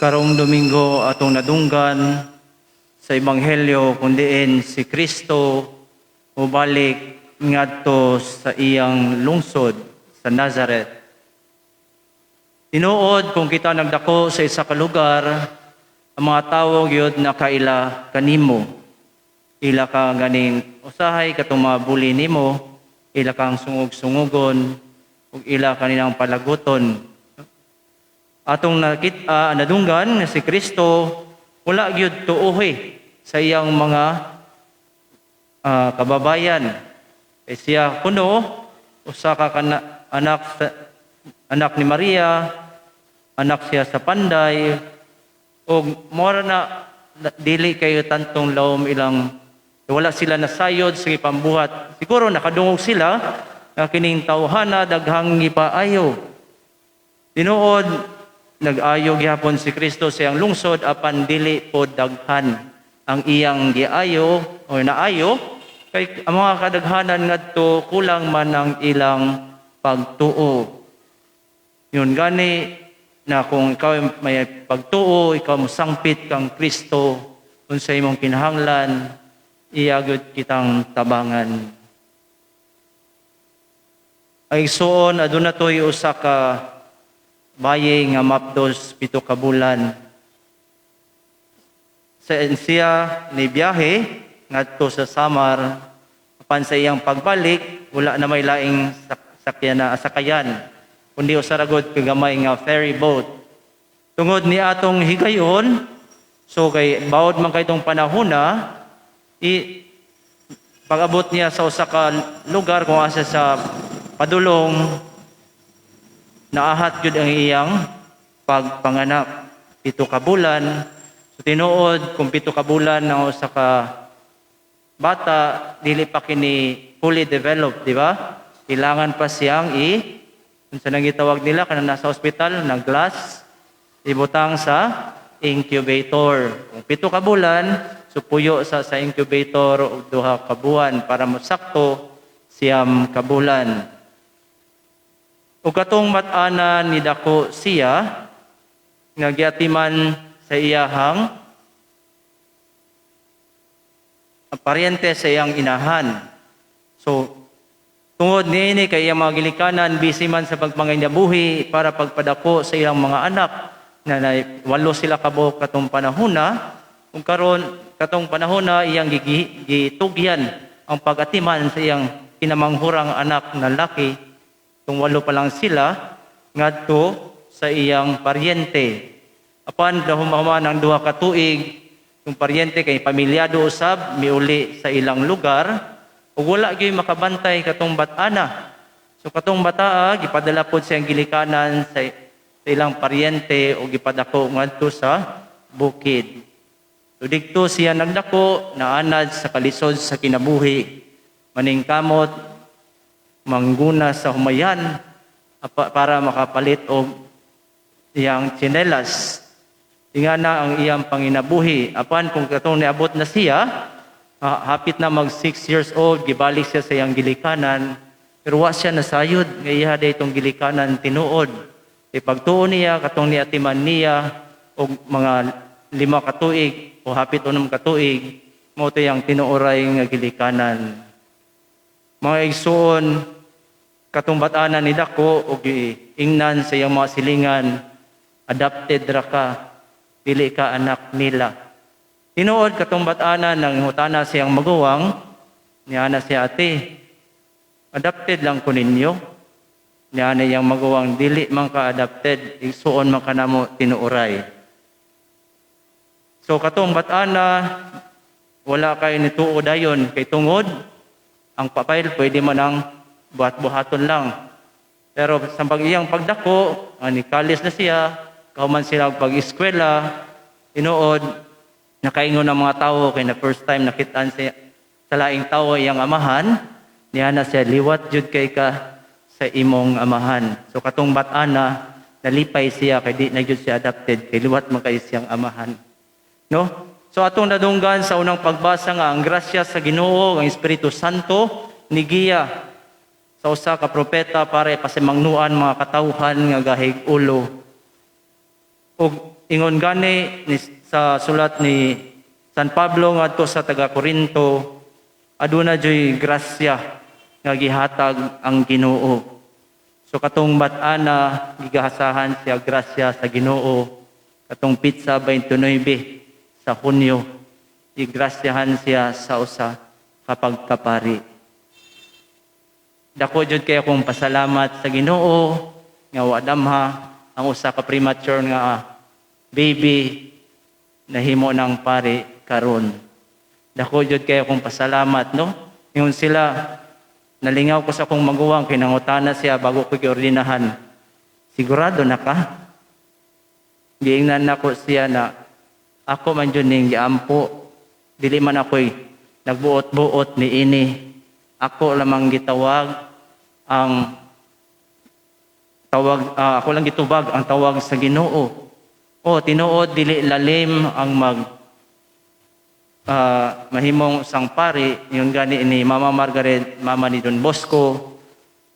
Karong Domingo atong nadunggan sa Ebanghelyo kundiin si Kristo mubalik ngadto sa iyang lungsod sa Nazareth. Tinuod kung kita nagdako sa isa ka lugar, ang mga tawo gyud nakaila kanimo. Ila ka ganing usahay katong mga buli nimo, ila kang sungog-sungugon ug ila kaninang palaguton. Atong nadunggan na si Kristo wala gyud tuohi sa iyang mga kababayan. Siya kuno usa ka anak ni Maria, anak siya sa panday, ug mora na dili kayo tantong lawom ilang wala sila nasayod sa pambuhat. Siguro nakadungog sila na kining tawhana daghang gipaayo. Tinuod nag-ayo gyapon si Kristo sa iyang lungsod apan dili pod daghan ang iyang giayo o naayo kay ang mga kadaghanan ngadto kulang man ang ilang pagtuo. Yun gani na kung ikaw may pagtuo, ikaw musangpit kang Kristo unsay imong kinahanglan, iyagud kitang tabangan. Ay suon aduna toy usa ka baye nga mapdos 7 ka bulan. Sa siya ni biyahe ngadto sa Samar, apan sa iyang pagbalik wala na may laing sakayan kundi usa ra gud kagamay nga ferry boat. Tungod ni atong higayon, so kay bawod man kay tong panahona, pag-abot niya sa usa ka lugar kung asa sa padulong, naahat yun ang iyang pagpanganak. 7 ka bulan. So tinuod, kung 7 ka bulan ng usa ka bata, dili pa kini fully developed, di ba? Kailangan pa siyang kung saan gitawag nila, kanang nasa hospital, na glass, ibutang sa incubator. Kung 7 ka bulan, supuyo sa incubator o 2 ka buwan para masakto siyam ka bulan. O katong mat-ana ni dako siya, nagyatiman sa iyahang paryente sa iyang inahan. So, tungod niini kay iyang mga gilikanan, busy man sa pagpanginabuhi para pagpadako sa iyang mga anak, na 8 sila kabuok katong panahona, kung karon katong panahona iyang gitugyan ang pag-atiman sa iyang kinamanghurang anak na laki. Kung 8 pa lang sila, ngadto sa iyang paryente. Apan dahumahuman ang 2 ka tuig, yung paryente kay pamilyado usab, miuli sa ilang lugar, ug wala gyud makabantay katong bat-ana. So katong bataa, gipadala pod siyang gilikanan sa ilang paryente o gipadako ngadto sa bukid. So didto siya nagdako, naanad sa kalisod sa kinabuhi, maningkamot, mangguna sa humayan para makapalit og iyang tsinelas. Inga na ang iyang panginabuhi. Apan kung katong niabot na siya, hapit na mag 6 years old, gibalik siya sa iyang gilikanan, pero wa siya nasayod nga iya daytong gilikanan tinuod. Pagtuo niya katong niatiman niya og mga 5 ka tuig o hapit 6 ka tuig, mao to yang tinuoray nga gilikanan. Mga igsoon, katong bat-ana ni dako og ingnan sa iyang mga silingan, adopted ra ka, dili ka anak nila. Tinuod katong bat-ana nang hutana siyang maguwang, niya na siya, ate, adopted lang ko ninyo. Niya na iyang maguwang, dili man ka adopted, igsuon man ka namo tinuoray. So katong bat-ana, wala kay nituo dayon kay tungod ang papel pwede man ang buhat-buhaton lang. Pero sa iyang pagdako, nikalis na siya, kauman sila pag-eskwela, tinuod, nakaingon ng mga tao, kay na first time nakitaan siya sa laing tao iyang amahan, niya na siya, liwat jud kay ka sa imong amahan. So katong bat-ana, nalipay siya, kay di na jud siya adopted, kay liwat man kay siyang amahan. No? So atong nadunggan sa unang pagbasa nga ang grasya sa Ginoo, ang Espiritu Santo nigiya sa usa ka propeta para pasimangnuan mga katawhan nga gahig ulo. Ug ingon gani sa sulat ni San Pablo ngadto sa taga Corinto, aduna joy grasya nga gihatag ang Ginoo. So katong bat-ana gigahasahan siya grasya sa Ginoo. Katong Pitsa 29 sa Hunyo, gigrasyahan siya sa usa ka pagkapari. Dako jud kay akong pasalamat sa Ginoo nga wa damha ang usa ka premature nga baby nahimo ng pari karon. Dako jud kay akong pasalamat, no? Ingon sila, nalingaw ko sa akong maguwang, kinangutana siya bago ko giordinahan. Sigurado na ka? Giingnan nako siya na ako man jud ning giampo, dili man ako'y nagbuot-buot ni ini. Ako lamang gitawag ang ako lang gitubag ang tawag sa Ginoo. O tinuod dili lalim ang mahimong sang pari, yung gani ni Mama Margaret, mama ni Don Bosco,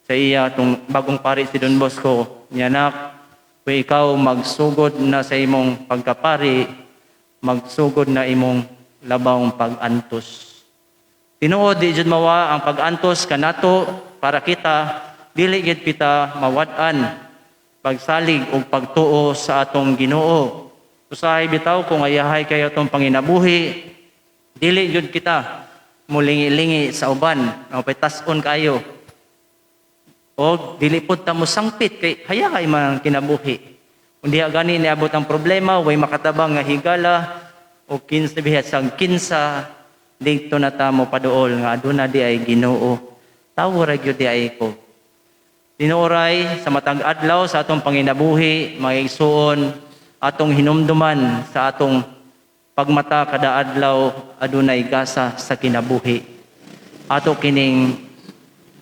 sa iya tong bagong pari si Don Bosco, niyanak, kung ikaw magsugod na sa imong pagkapari, magsugod na imong labawng pag-antos. Tinuod di jud mawa ang pag-antos kanato para kita dili gid kita mawad-an pagsalig ug pagtuo sa atong Ginoo. Usahay bitaw kung ayahay kayo tong panginabuhi, dili jud kita mulingi-lingi sa uban, mapitas-on kayo. O dili pud ta mo sangpit kay hayay man kinabuhi. Undi gani niabot ang problema, way makatabang nga higala o 15 bihat sang 15 dito na ta mo paduol nga aduna di ay Ginoo. Tawo ra gyud di ay ko. Tinuoray sa matag adlaw sa atong panginabuhi, mga igsuon, atong hinumduman sa atong pagmata kada adlaw adunay gasa sa kinabuhi. Ato kining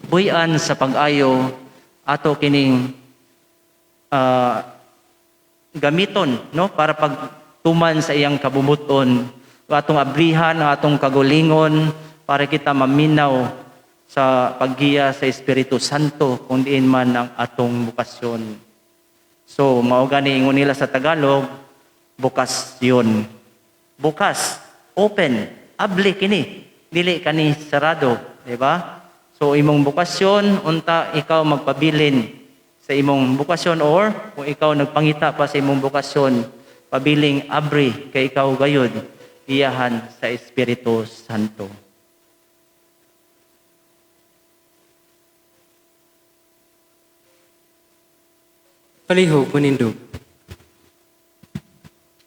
buy-an sa pag-ayo, ato kining gamiton, no, para pagtuman sa iyang kabubuton, atong abrihan, atong kagulingon para kita maminaw sa paggiya sa Espiritu Santo kung diin man ang atong bukasyon. So, mao gani ingon nila sa Tagalog, bukasyon. Bukas, open, abli kini, dili kani sarado, di ba? So, imong bukasyon, unta ikaw magpabilin sa imong bukasyon, or kung ikaw nagpangita pa sa imong bukasyon, pabiling abri kay ikaw gayud, iyahan sa Espiritu Santo. Palihog manindog.